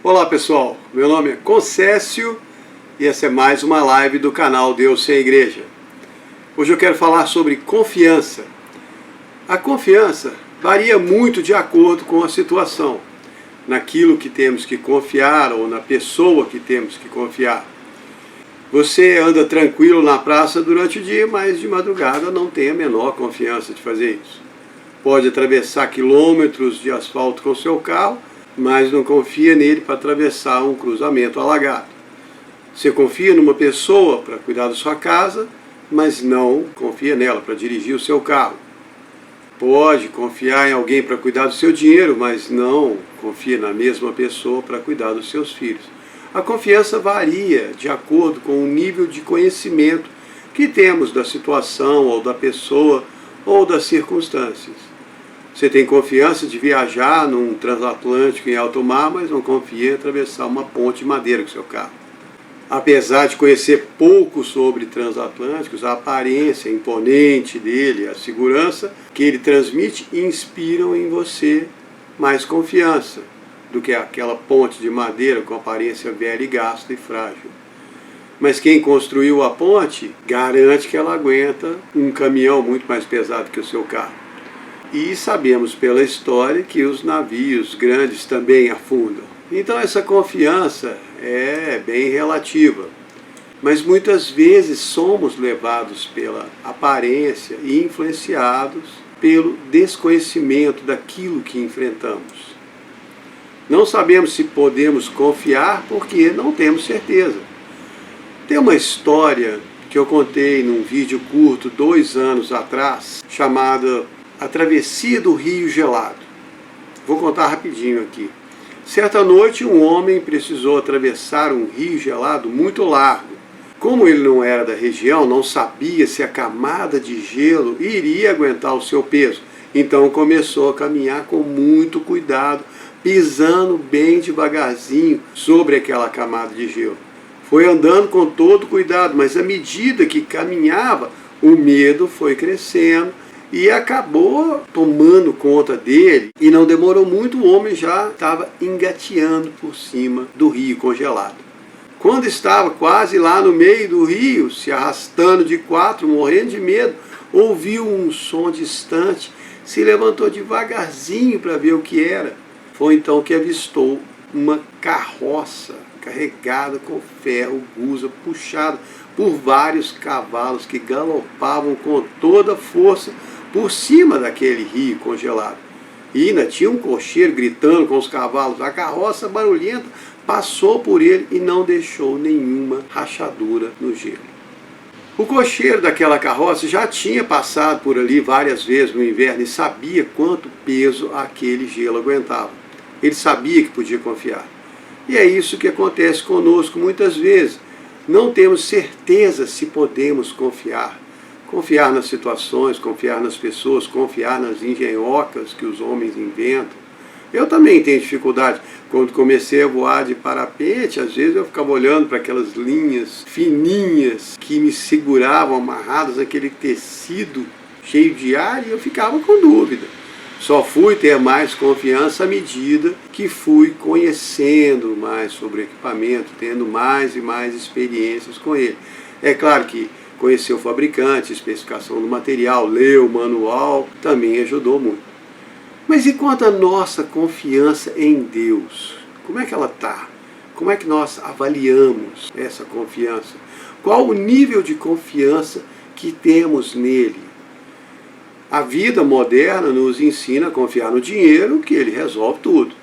Olá pessoal, meu nome é Concécio e essa é mais uma live do canal Deus Sem Igreja. Hoje eu quero falar sobre confiança. A confiança varia muito de acordo com a situação, naquilo que temos que confiar ou na pessoa que temos que confiar. Você anda tranquilo na praça durante o dia, mas de madrugada não tem a menor confiança de fazer isso. Pode atravessar quilômetros de asfalto com seu carro, mas não confia nele para atravessar um cruzamento alagado. Você confia numa pessoa para cuidar da sua casa, mas não confia nela para dirigir o seu carro. Pode confiar em alguém para cuidar do seu dinheiro, mas não confia na mesma pessoa para cuidar dos seus filhos. A confiança varia de acordo com o nível de conhecimento que temos da situação ou da pessoa ou das circunstâncias. Você tem confiança de viajar num transatlântico em alto mar, mas não confia em atravessar uma ponte de madeira com seu carro. Apesar de conhecer pouco sobre transatlânticos, a aparência imponente dele, a segurança que ele transmite, inspiram em você mais confiança do que aquela ponte de madeira com aparência velha e gasta e frágil. Mas quem construiu a ponte garante que ela aguenta um caminhão muito mais pesado que o seu carro. E sabemos pela história que os navios grandes também afundam. Então essa confiança é bem relativa. Mas muitas vezes somos levados pela aparência e influenciados pelo desconhecimento daquilo que enfrentamos. Não sabemos se podemos confiar porque não temos certeza. Tem uma história que eu contei num vídeo curto 2 anos atrás, chamada A Travessia do Rio Gelado. Vou contar rapidinho aqui. Certa noite, um homem precisou atravessar um rio gelado muito largo. Como ele não era da região, não sabia se a camada de gelo iria aguentar o seu peso. Então começou a caminhar com muito cuidado, pisando bem devagarzinho sobre aquela camada de gelo. Foi andando com todo cuidado, mas à medida que caminhava, o medo foi crescendo e acabou tomando conta dele, e não demorou muito, o homem já estava engateando por cima do rio congelado. Quando estava quase lá no meio do rio, se arrastando de quatro, morrendo de medo, ouviu um som distante, se levantou devagarzinho para ver o que era. Foi então que avistou uma carroça carregada com ferro, gusa, puxada por vários cavalos que galopavam com toda a força por cima daquele rio congelado. E ainda tinha um cocheiro gritando com os cavalos. A carroça barulhenta passou por ele e não deixou nenhuma rachadura no gelo. O cocheiro daquela carroça já tinha passado por ali várias vezes no inverno e sabia quanto peso aquele gelo aguentava. Ele sabia que podia confiar. E é isso que acontece conosco muitas vezes. Não temos certeza se podemos confiar. Confiar nas situações, confiar nas pessoas, confiar nas engenhocas que os homens inventam. Eu também tenho dificuldade. Quando comecei a voar de parapente, às vezes eu ficava olhando para aquelas linhas fininhas que me seguravam amarradas naquele tecido cheio de ar e eu ficava com dúvida. Só fui ter mais confiança à medida que fui conhecendo mais sobre o equipamento, tendo mais e mais experiências com ele. É claro que conhecer o fabricante, especificação do material, ler o manual, também ajudou muito. Mas e quanto à nossa confiança em Deus? Como é que ela está? Como é que nós avaliamos essa confiança? Qual o nível de confiança que temos nele? A vida moderna nos ensina a confiar no dinheiro, que ele resolve tudo.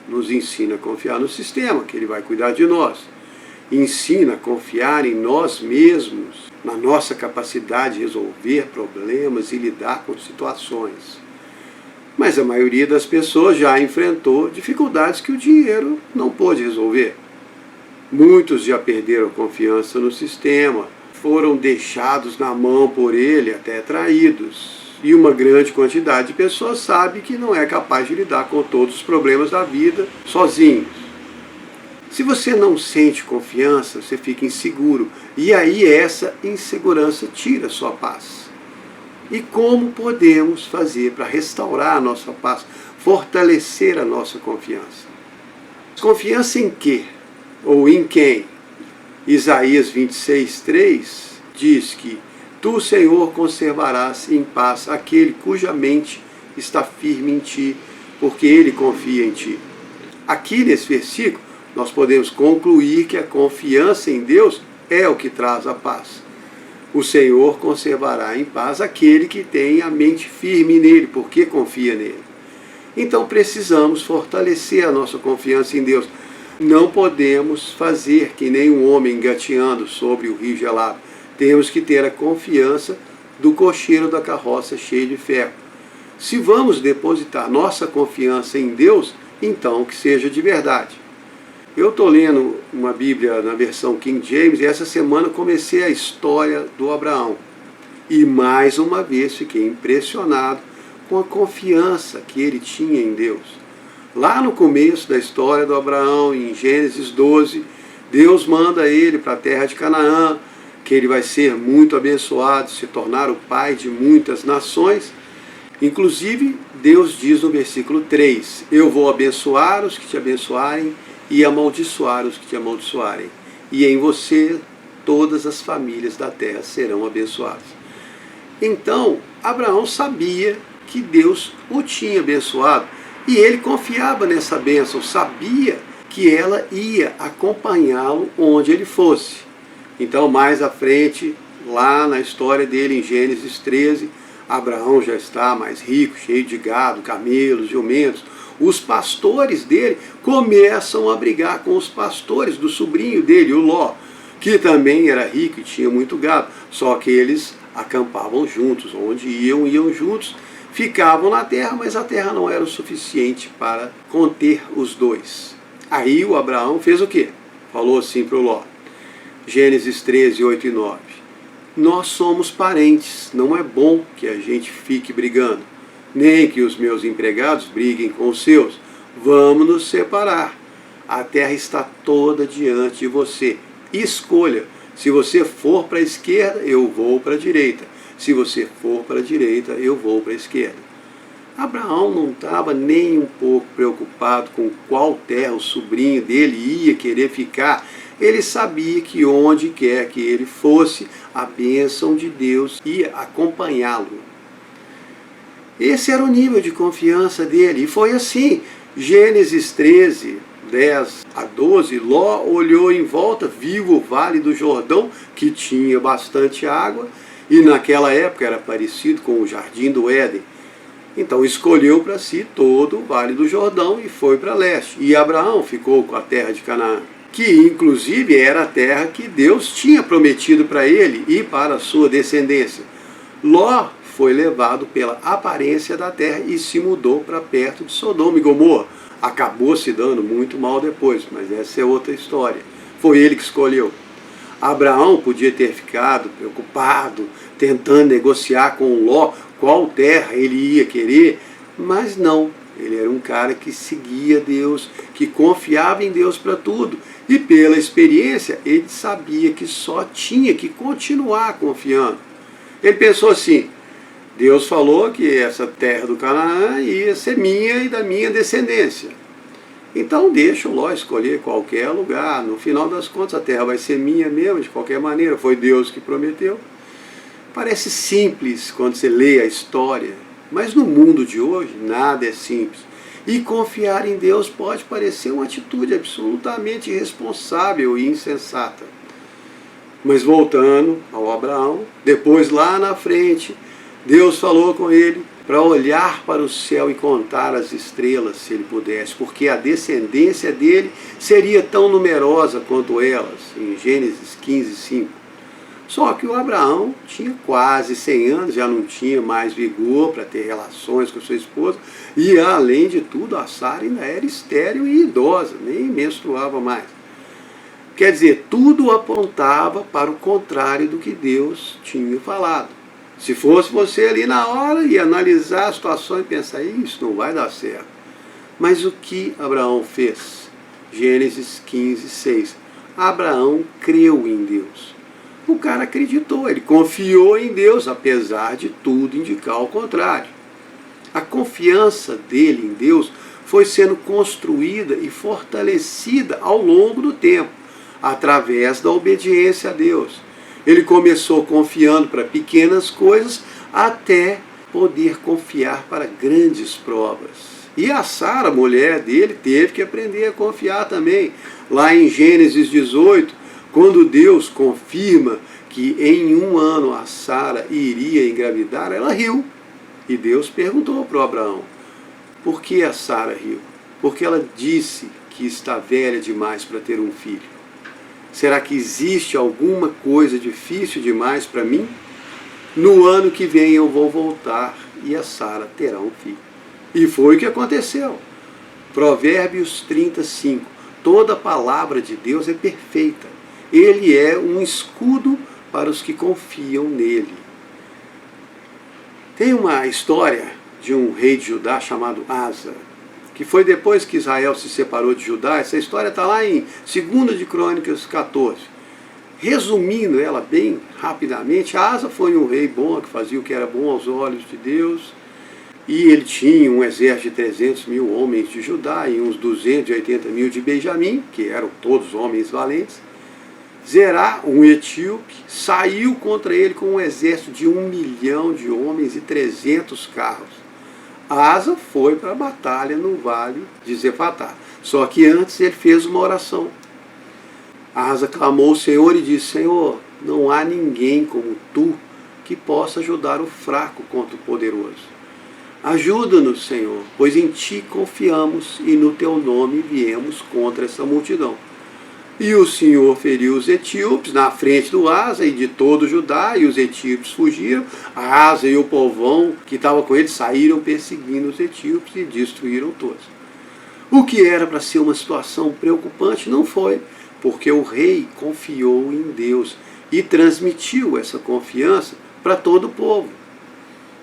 Nos ensina a confiar no sistema, que ele vai cuidar de nós. Ensina a confiar em nós mesmos, na nossa capacidade de resolver problemas e lidar com situações. Mas a maioria das pessoas já enfrentou dificuldades que o dinheiro não pôde resolver. Muitos já perderam confiança no sistema, foram deixados na mão por ele, até traídos. E uma grande quantidade de pessoas sabe que não é capaz de lidar com todos os problemas da vida sozinhos. Se você não sente confiança, você fica inseguro. E aí essa insegurança tira a sua paz. E como podemos fazer para restaurar a nossa paz, fortalecer a nossa confiança? Confiança em quê? Ou em quem? Isaías 26:3 diz que tu, Senhor, conservarás em paz aquele cuja mente está firme em ti, porque ele confia em ti. Aqui nesse versículo, nós podemos concluir que a confiança em Deus é o que traz a paz. O Senhor conservará em paz aquele que tem a mente firme nele, porque confia nele. Então precisamos fortalecer a nossa confiança em Deus. Não podemos fazer que nem um homem engateando sobre o rio gelado. Temos que ter a confiança do cocheiro da carroça cheio de ferro. Se vamos depositar nossa confiança em Deus, então que seja de verdade. Eu estou lendo uma Bíblia na versão King James e essa semana comecei a história do Abraão. E mais uma vez fiquei impressionado com a confiança que ele tinha em Deus. Lá no começo da história do Abraão, em Gênesis 12, Deus manda ele para a terra de Canaã, que ele vai ser muito abençoado, se tornar o pai de muitas nações. Inclusive, Deus diz no versículo 3, eu vou abençoar os que te abençoarem e amaldiçoar os que te amaldiçoarem. E em você todas as famílias da terra serão abençoadas. Então, Abraão sabia que Deus o tinha abençoado e ele confiava nessa bênção, sabia que ela ia acompanhá-lo onde ele fosse. Então, mais à frente, lá na história dele, em Gênesis 13, Abraão já está mais rico, cheio de gado, camelos, jumentos. Os pastores dele começam a brigar com os pastores do sobrinho dele, o Ló, que também era rico e tinha muito gado. Só que eles acampavam juntos, onde iam juntos, ficavam na terra, mas a terra não era o suficiente para conter os dois. Aí o Abraão fez o quê? Falou assim para o Ló, Gênesis 13, 8 e 9. Nós somos parentes, não é bom que a gente fique brigando, nem que os meus empregados briguem com os seus. Vamos nos separar. A terra está toda diante de você. Escolha. Se você for para a esquerda, eu vou para a direita. Se você for para a direita, eu vou para a esquerda. Abraão não estava nem um pouco preocupado com qual terra o sobrinho dele ia querer ficar. Ele sabia que onde quer que ele fosse, a bênção de Deus ia acompanhá-lo. Esse era o nível de confiança dele. E foi assim. Gênesis 13, 10 a 12, Ló olhou em volta, viu o Vale do Jordão, que tinha bastante água, e naquela época era parecido com o Jardim do Éden. Então escolheu para si todo o Vale do Jordão e foi para leste. E Abraão ficou com a terra de Canaã, que inclusive era a terra que Deus tinha prometido para ele e para a sua descendência. Ló foi levado pela aparência da terra e se mudou para perto de Sodoma e Gomorra. Acabou se dando muito mal depois, mas essa é outra história. Foi ele que escolheu. Abraão podia ter ficado preocupado, tentando negociar com Ló qual terra ele ia querer, mas não. Ele era um cara que seguia Deus, que confiava em Deus para tudo. E pela experiência, ele sabia que só tinha que continuar confiando. Ele pensou assim, Deus falou que essa terra do Canaã ia ser minha e da minha descendência. Então deixa o Ló escolher qualquer lugar. No final das contas, a terra vai ser minha mesmo, de qualquer maneira. Foi Deus que prometeu. Parece simples quando você lê a história, mas no mundo de hoje, nada é simples. E confiar em Deus pode parecer uma atitude absolutamente irresponsável e insensata. Mas voltando ao Abraão, depois lá na frente, Deus falou com ele para olhar para o céu e contar as estrelas, se ele pudesse, porque a descendência dele seria tão numerosa quanto elas, em Gênesis 15, 5. Só que o Abraão tinha quase 100 anos, já não tinha mais vigor para ter relações com sua esposa, e além de tudo, a Sara ainda era estéril e idosa, nem menstruava mais. Quer dizer, tudo apontava para o contrário do que Deus tinha falado. Se fosse você ali na hora e analisar a situação e pensar, isso não vai dar certo. Mas o que Abraão fez? Gênesis 15, 6. Abraão creu em Deus. O cara acreditou, ele confiou em Deus, apesar de tudo indicar o contrário. A confiança dele em Deus foi sendo construída e fortalecida ao longo do tempo, através da obediência a Deus. Ele começou confiando para pequenas coisas até poder confiar para grandes provas. E a Sara, mulher dele, teve que aprender a confiar também. Lá em Gênesis 18, quando Deus confirma que em 1 ano a Sara iria engravidar, ela riu. E Deus perguntou para Abraão, por que a Sara riu? Porque ela disse que está velha demais para ter um filho. Será que existe alguma coisa difícil demais para mim? No ano que vem eu vou voltar e a Sara terá um filho. E foi o que aconteceu. Provérbios 35. Toda palavra de Deus é perfeita. Ele é um escudo para os que confiam nele. Tem uma história de um rei de Judá chamado Asa, que foi depois que Israel se separou de Judá. Essa história está lá em 2 de Crônicas 14. Resumindo ela bem rapidamente, Asa foi um rei bom, que fazia o que era bom aos olhos de Deus, e ele tinha um exército de 300 mil homens de Judá e uns 280 mil de Benjamim, que eram todos homens valentes. Zerá, um etíope, saiu contra ele com um exército de 1 milhão de homens e 300 carros. Asa foi para a batalha no vale de Zefatá. Só que antes ele fez uma oração. Asa clamou ao Senhor e disse, Senhor, não há ninguém como tu que possa ajudar o fraco contra o poderoso. Ajuda-nos, Senhor, pois em ti confiamos e no teu nome viemos contra essa multidão. E o Senhor feriu os etíopes na frente do Asa e de todo o Judá, e os etíopes fugiram. A Asa e o povão que estava com ele saíram perseguindo os etíopes e destruíram todos. O que era para ser uma situação preocupante não foi, porque o rei confiou em Deus e transmitiu essa confiança para todo o povo.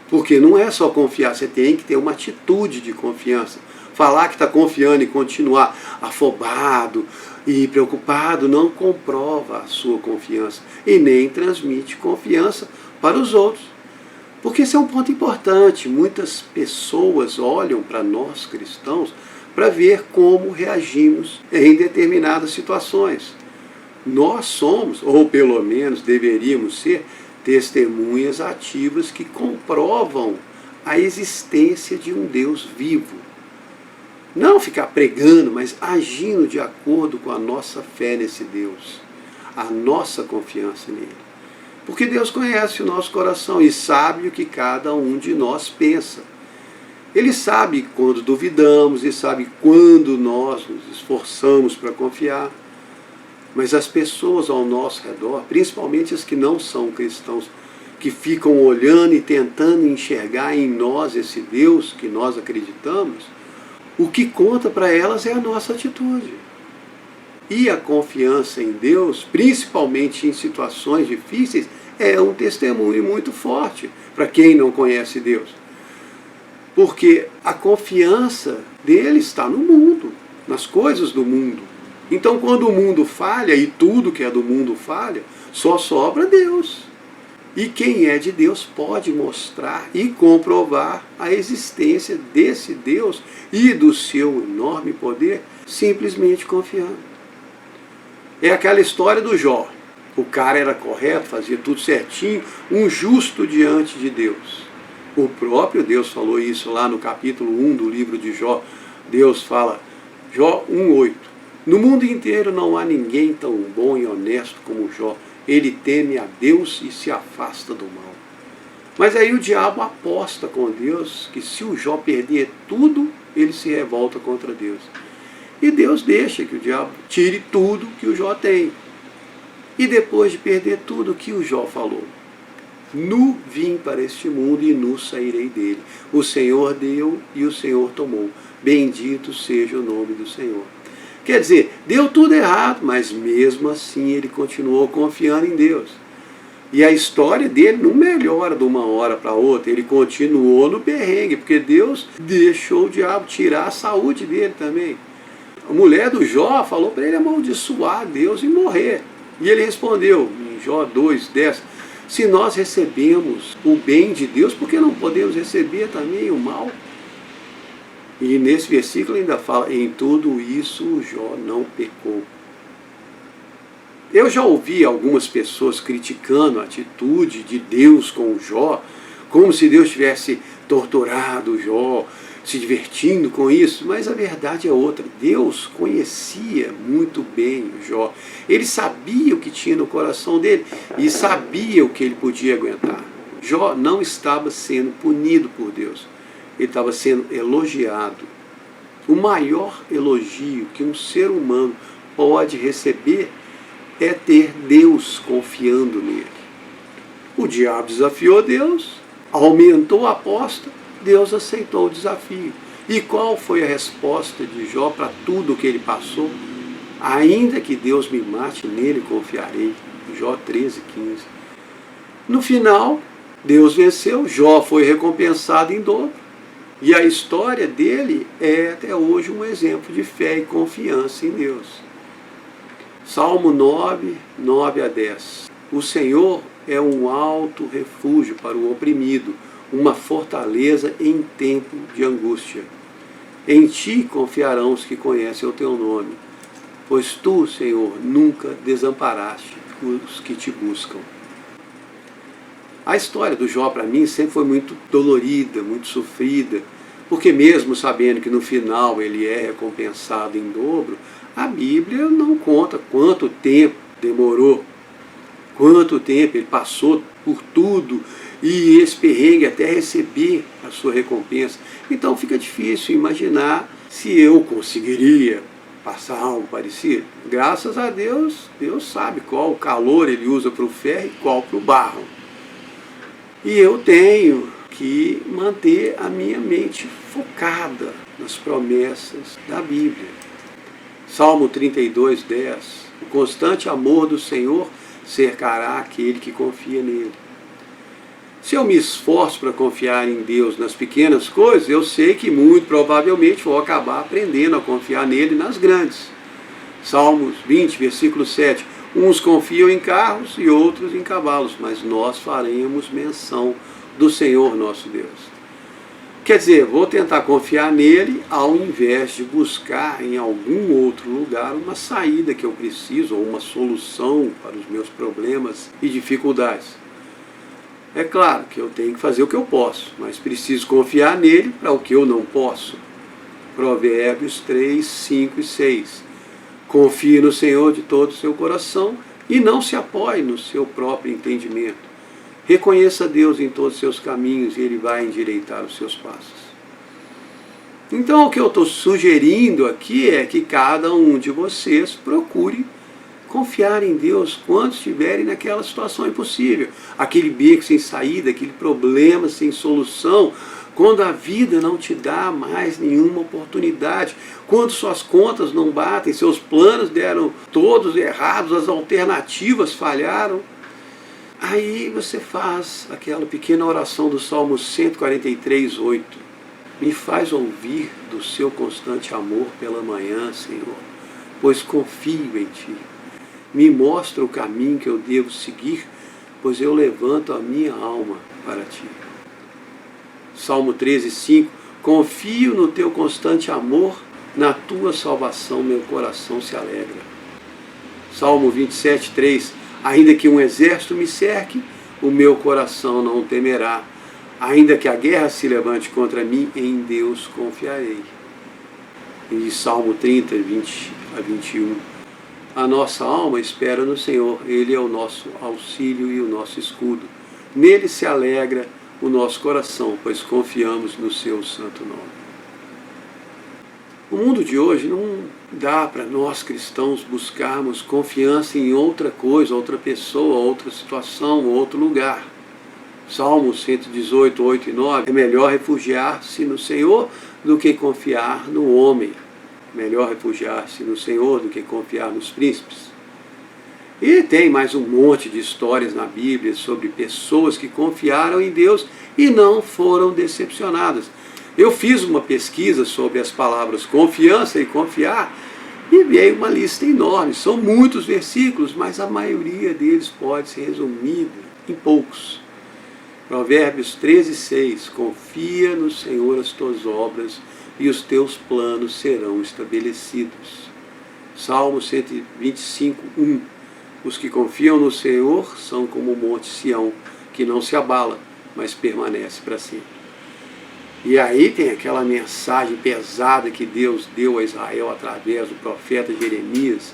Porque não é só confiar, você tem que ter uma atitude de confiança. Falar que está confiando e continuar afobado e preocupado não comprova a sua confiança e nem transmite confiança para os outros. Porque esse é um ponto importante. Muitas pessoas olham para nós cristãos para ver como reagimos em determinadas situações. Nós somos, ou pelo menos deveríamos ser, testemunhas ativas que comprovam a existência de um Deus vivo. Não ficar pregando, mas agindo de acordo com a nossa fé nesse Deus, a nossa confiança nele. Porque Deus conhece o nosso coração e sabe o que cada um de nós pensa. Ele sabe quando duvidamos e sabe quando nós nos esforçamos para confiar. Mas as pessoas ao nosso redor, principalmente as que não são cristãos, que ficam olhando e tentando enxergar em nós esse Deus que nós acreditamos, o que conta para elas é a nossa atitude. E a confiança em Deus, principalmente em situações difíceis, é um testemunho muito forte para quem não conhece Deus. Porque a confiança dele está no mundo, nas coisas do mundo. Então, quando o mundo falha, e tudo que é do mundo falha, só sobra Deus. E quem é de Deus pode mostrar e comprovar a existência desse Deus e do seu enorme poder, simplesmente confiando. É aquela história do Jó. O cara era correto, fazia tudo certinho, um justo diante de Deus. O próprio Deus falou isso lá no capítulo 1 do livro de Jó. Deus fala, Jó 1:8. No mundo inteiro não há ninguém tão bom e honesto como Jó. Ele teme a Deus e se afasta do mal. Mas aí o diabo aposta com Deus que se o Jó perder tudo, ele se revolta contra Deus. E Deus deixa que o diabo tire tudo que o Jó tem. E depois de perder tudo, o que o Jó falou? Nu vim para este mundo e nu sairei dele. O Senhor deu e o Senhor tomou. Bendito seja o nome do Senhor. Quer dizer, deu tudo errado, mas mesmo assim ele continuou confiando em Deus. E a história dele não melhora de uma hora para outra, ele continuou no perrengue, porque Deus deixou o diabo tirar a saúde dele também. A mulher do Jó falou para ele amaldiçoar Deus e morrer. E ele respondeu, em Jó 2:10, se nós recebemos o bem de Deus, por que não podemos receber também o mal? E nesse versículo ainda fala, em tudo isso Jó não pecou. Eu já ouvi algumas pessoas criticando a atitude de Deus com o Jó, como se Deus tivesse torturado o Jó, se divertindo com isso, mas a verdade é outra. Deus conhecia muito bem o Jó. Ele sabia o que tinha no coração dele e sabia o que ele podia aguentar. Jó não estava sendo punido por Deus, ele estava sendo elogiado. O maior elogio que um ser humano pode receber é ter Deus confiando nele. O diabo desafiou Deus, aumentou a aposta, Deus aceitou o desafio. E qual foi a resposta de Jó para tudo o que ele passou? Ainda que Deus me mate, nele confiarei. Jó 13:15. No final, Deus venceu, Jó foi recompensado em dobro. E a história dele é até hoje um exemplo de fé e confiança em Deus. Salmo 9, 9-10. O Senhor é um alto refúgio para o oprimido, uma fortaleza em tempo de angústia. Em ti confiarão os que conhecem o teu nome, pois tu, Senhor, nunca desamparaste os que te buscam. A história do Jó, para mim, sempre foi muito dolorida, muito sofrida, porque mesmo sabendo que no final ele é recompensado em dobro, a Bíblia não conta quanto tempo demorou, quanto tempo ele passou por tudo e esse perrengue até receber a sua recompensa. Então fica difícil imaginar se eu conseguiria passar algo parecido. Graças a Deus, Deus sabe qual calor ele usa para o ferro e qual para o barro. E eu tenho que manter a minha mente focada nas promessas da Bíblia. Salmo 32:10. O constante amor do Senhor cercará aquele que confia nele. Se eu me esforço para confiar em Deus nas pequenas coisas, eu sei que muito provavelmente vou acabar aprendendo a confiar nele nas grandes. Salmos 20, versículo 7. Uns confiam em carros e outros em cavalos, mas nós faremos menção do Senhor nosso Deus. Quer dizer, vou tentar confiar nele ao invés de buscar em algum outro lugar uma saída que eu preciso ou uma solução para os meus problemas e dificuldades. É claro que eu tenho que fazer o que eu posso, mas preciso confiar nele para o que eu não posso. Provérbios 3, 5 e 6. Confie no Senhor de todo o seu coração e não se apoie no seu próprio entendimento. Reconheça Deus em todos os seus caminhos e Ele vai endireitar os seus passos. Então o que eu estou sugerindo aqui é que cada um de vocês procure confiar em Deus quando estiverem naquela situação impossível. Aquele beco sem saída, aquele problema sem solução, quando a vida não te dá mais nenhuma oportunidade, quando suas contas não batem, seus planos deram todos errados, as alternativas falharam. Aí você faz aquela pequena oração do Salmo 143:8. Me faz ouvir do seu constante amor pela manhã, Senhor, pois confio em Ti. Me mostra o caminho que eu devo seguir, pois eu levanto a minha alma para Ti. Salmo 13:5. Confio no Teu constante amor, na Tua salvação meu coração se alegra. Salmo 27:3. Ainda que um exército me cerque, o meu coração não temerá. Ainda que a guerra se levante contra mim, em Deus confiarei. E Salmo 30, 20-21. A nossa alma espera no Senhor, Ele é o nosso auxílio e o nosso escudo. Nele se alegra o nosso coração, pois confiamos no seu santo nome. O mundo de hoje não dá para nós cristãos buscarmos confiança em outra coisa, outra pessoa, outra situação, outro lugar. Salmo 118, 8 e 9. É melhor refugiar-se no Senhor do que confiar no homem. Melhor refugiar-se no Senhor do que confiar nos príncipes. E tem mais um monte de histórias na Bíblia sobre pessoas que confiaram em Deus e não foram decepcionadas. Eu fiz uma pesquisa sobre as palavras confiança e confiar e veio uma lista enorme. São muitos versículos, mas a maioria deles pode ser resumida em poucos. Provérbios 13:6. Confia no Senhor as tuas obras e os teus planos serão estabelecidos. Salmo 125, 1. Os que confiam no Senhor são como o monte Sião, que não se abala, mas permanece para sempre. E aí tem aquela mensagem pesada que Deus deu a Israel através do profeta Jeremias,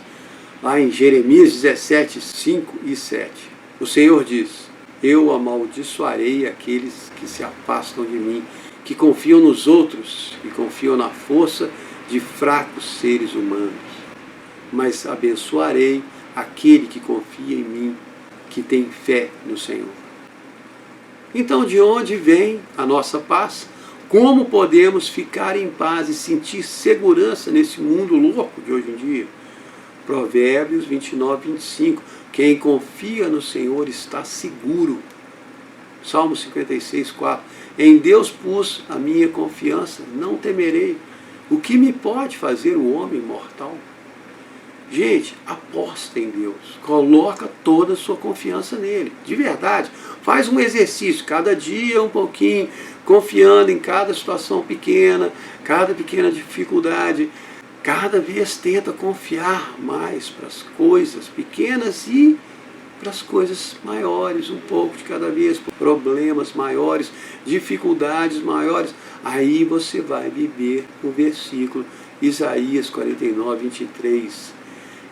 lá em Jeremias 17, 5 e 7. O Senhor diz: eu amaldiçoarei aqueles que se afastam de mim, que confiam nos outros e confiam na força de fracos seres humanos. Mas abençoarei aquele que confia em mim, que tem fé no Senhor. Então, de onde vem a nossa paz? Como podemos ficar em paz e sentir segurança nesse mundo louco de hoje em dia? Provérbios 29, 25. Quem confia no Senhor está seguro. Salmo 56, 4. Em Deus pus a minha confiança, não temerei. O que me pode fazer o homem mortal? Gente, aposta em Deus. Coloca toda a sua confiança nele. De verdade. Faz um exercício, cada dia um pouquinho, confiando em cada situação pequena, cada pequena dificuldade. Cada vez tenta confiar mais para as coisas pequenas e para as coisas maiores, um pouco de cada vez, problemas maiores, dificuldades maiores. Aí você vai viver o versículo Isaías 49, 23.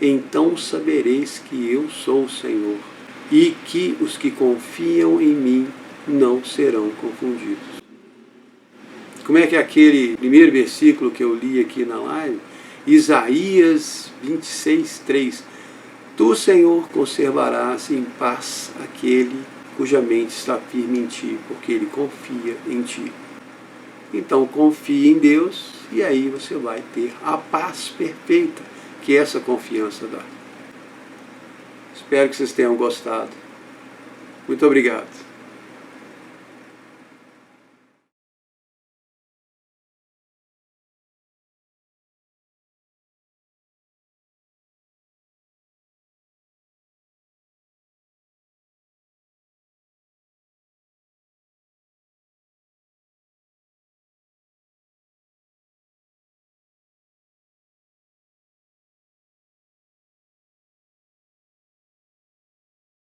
Então sabereis que eu sou o Senhor, e que os que confiam em mim não serão confundidos. Como é que é aquele primeiro versículo que eu li aqui na live? Isaías 26, 3. Tu, Senhor, conservarás em paz aquele cuja mente está firme em ti, porque ele confia em ti. Então confie em Deus e aí você vai ter a paz perfeita que essa confiança dá. Espero que vocês tenham gostado. Muito obrigado.